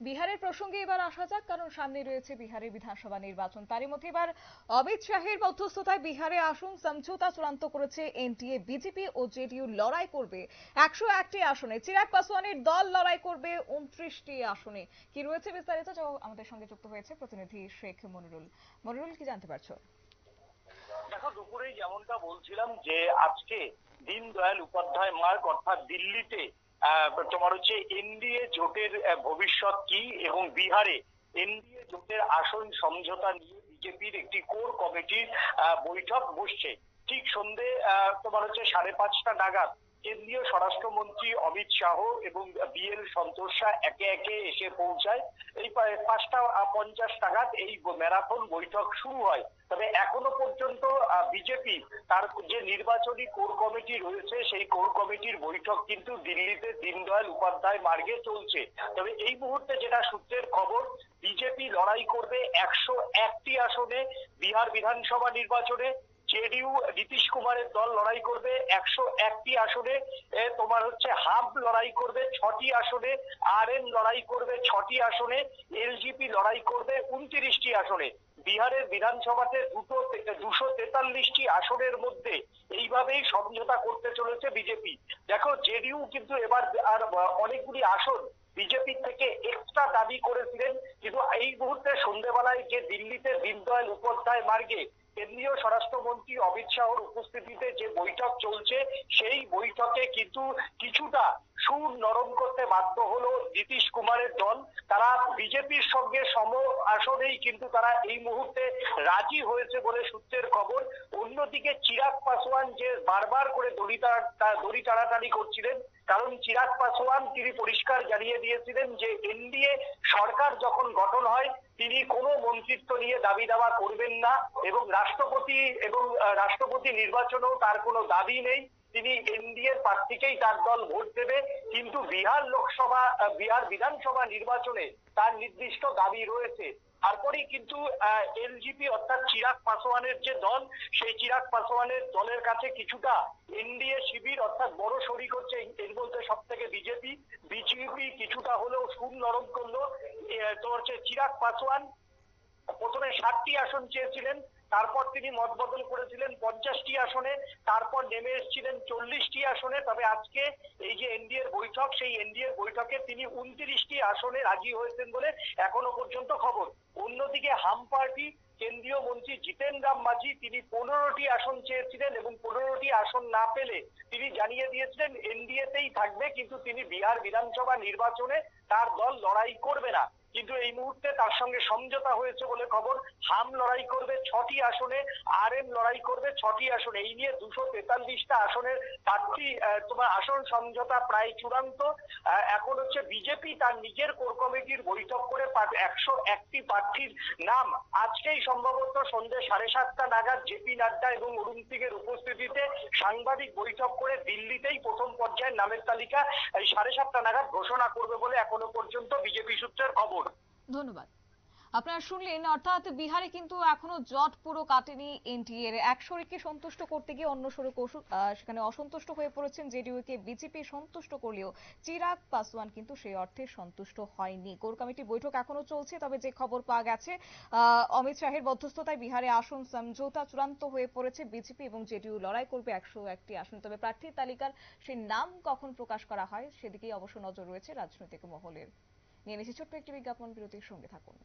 বিহারের প্রসঙ্গে এবার আসা যাক, কারণ সামনে রয়েছে বিহারের বিধানসভা নির্বাচন। তারই মধ্যে এবার অমিত শাহের মধ্যস্থতায় বিহারে আসন সমঝোতা চূড়ান্ত করেছে এনডিএ। বিজেপি ও জেডিইউ লড়াই করবে 101টি আসনে, চিরাগ পাসওয়ানের দল লড়াই করবে 29টি আসনে। কি রয়েছে বিস্তারিত, আমাদের সঙ্গে যুক্ত হয়েছে প্রতিনিধি শেখ মনিরুল। মনিরুল, কি জানতে পারছো? দেখো, দুপুরেই যেমনটা বলছিলাম যে আজকে দীনদয়াল উপাধ্যায় মার্গ অর্থাৎ দিল্লিতে তোমার হচ্ছে এনডিএ জোটের ভবিষ্যৎ কি এবং বিহারে এনডিএ জোটের আসন সমঝোতা নিয়ে বিজেপির একটি কোর কমিটির বৈঠক বসছে। ঠিক সন্ধে তোমার হচ্ছে 5:30টা নাগাদ কেন্দ্রীয় স্বরাষ্ট্রমন্ত্রী অমিত শাহ এবং বিএল সন্তোষা একে একে এসে পৌঁছায়। এই 5:50 নাগাদ এই ম্যারাথন বৈঠক শুরু হয়। তবে এখনো পর্যন্ত বিজেপি তার যে নির্বাচনী কোর কমিটি রয়েছে সেই কোর কমিটির বৈঠক কিন্তু দিল্লিতে দীনদয়াল উপাধ্যায় মার্গে চলছে। তবে এই মুহূর্তে যেটা সূত্রের খবর, বিজেপি লড়াই করবে 101টি আসনে বিহার বিধানসভা নির্বাচনে। জেডিইউ নীতিশ কুমারের দল লড়াই করবে 101টি আসনে। তোমার হচ্ছে হাব লড়াই করবে 6টি আসনে, আরএন লড়াই করবে 6টি আসনে, এলজেপি লড়াই করবে 29টি আসনে। বিহারের বিধানসভাতে 243টি আসনের মধ্যে এইভাবেই সমঝোতা করতে চলেছে বিজেপি। দেখো, জেডিইউ কিন্তু এবার আর অনেকগুলি আসন বিজেপি থেকে এক্সট্রা দাবি করেছিলেন, কিন্তু এই মুহূর্তে সন্ধ্যেবেলায় যে দিল্লিতে দীনদয়াল উপাধ্যায় মার্গে কেন্দ্রীয় স্বরাষ্ট্রমন্ত্রী অমিত শাহর উপস্থিতিতে যে বৈঠক চলছে সেই বৈঠকে কিন্তু কিছুটা সুর নরম করতে বাধ্য হলো নীতিশ কুমারের দল। তারা বিজেপির সঙ্গে সম আসনেই কিন্তু তারা এই মুহূর্তে রাজি হয়েছে বলে সূত্রের খবর। অন্যদিকে চিরাগ পাসওয়ান যে বারবার করে দড়ি টানাটানি করছিলেন, কারণ চিরাগ পাসওয়ান তিনি পরিষ্কার জানিয়ে দিয়েছিলেন যে এনডিএ সরকার যখন গঠন হয় তিনি কোনো মন্ত্রিত্ব নিয়ে দাবি দাবা করবেন না এবং রাষ্ট্রপতি নির্বাচনেও তার কোনো দাবি নেই। তিনি এনডিএ প্রার্থীকেই তার দল ভোট দেবে, কিন্তু বিহার বিধানসভা নির্বাচনে তার নির্দিষ্ট দাবি রয়েছে। তারপরেই কিন্তু এলজেপি অর্থাৎ চিরাগ পাসওয়ানের যে দল, সেই চিরাগ পাসওয়ানের দলের কাছে কিছুটা এনডিএ শিবির অর্থাৎ বড় শরিক হচ্ছে এর মধ্যে সব থেকে বিজেপি কিছুটা হলেও সুর নরম করলো। তো হচ্ছে চিরাগ পাসওয়ান প্রথমে 60টি আসন চেয়েছিলেন, তারপর তিনি মত বদল করেছিলেন 50টি আসনে, তারপর নেমে এসেছিলেন 40টি আসনে। তবে আজকে এই যে এনডিএর বৈঠক, সেই এনডিএর বৈঠকে তিনি 29টি আসনে রাজি হয়েছেন বলে এখনো পর্যন্ত খবর। অন্যদিকে হাম পার্টি কেন্দ্রীয় মন্ত্রী জিতেন রাম মাঝি তিনি 15টি আসন চেয়েছিলেন এবং 15টি আসন না পেলে তিনি জানিয়ে দিয়েছিলেন এনডিএতেই থাকবে, কিন্তু তিনি বিহার বিধানসভা নির্বাচনে তার দল লড়াই করবে না। কিন্তু এই মুহূর্তে তার সঙ্গে সমঝোতা হয়েছে বলে খবর। হাম লড়াই করবে 6টি আসনে, আরএম লড়াই করবে 6টি আসনে। এই নিয়ে 243টা আসনের প্রার্থী তোমার আসন সমঝোতা প্রায় চূড়ান্ত। এখন হচ্ছে বিজেপি তার নিজের কোর কমিটির বৈঠক করে 101টি প্রার্থীর নাম আজকেই সম্ভবত সন্ধ্যে 7:30টা নাগাদ জেপি নাড্ডা এবং অরুণ সিং এর উপস্থিতিতে সাংবাদিক বৈঠক করে দিল্লিতেই প্রথম পর্যায়ের নামের তালিকা 7:30টা নাগাদ ঘোষণা করবে বলে এখনো পর্যন্ত বিজেপি সূত্রের খবর। ধন্যবাদ। আপনারা শুনলেন, অর্থাৎ বিহারে কিন্তু এখনো জট পুরো কাটেনি এনডিএ এর। এক শরিককে সন্তুষ্ট করতে গিয়ে অন্য শরিক সেখানে অসন্তুষ্ট হয়ে পড়েছেন। জেডিইউ কে বিজেপি সন্তুষ্ট করলেও চিরাগ পাসওয়ান কিন্তু সেই অর্থে সন্তুষ্ট হয়নি। কোর কমিটির বৈঠক এখনো চলছে। তবে যে খবর পাওয়া গেছে, অমিত শাহের মধ্যস্থতায় বিহারে আসন সমঝোতা চূড়ান্ত হয়ে পড়েছে। বিজেপি এবং জেডিইউ লড়াই করবে 101টি আসন। তবে প্রার্থীর তালিকার সেই নাম কখন প্রকাশ করা হয় সেদিকেই অবশ্য নজর রয়েছে রাজনৈতিক মহলের। নিয়ে নিচ্ছি ছোট্ট একটি বিজ্ঞাপন বিরতির, সঙ্গে থাকুন।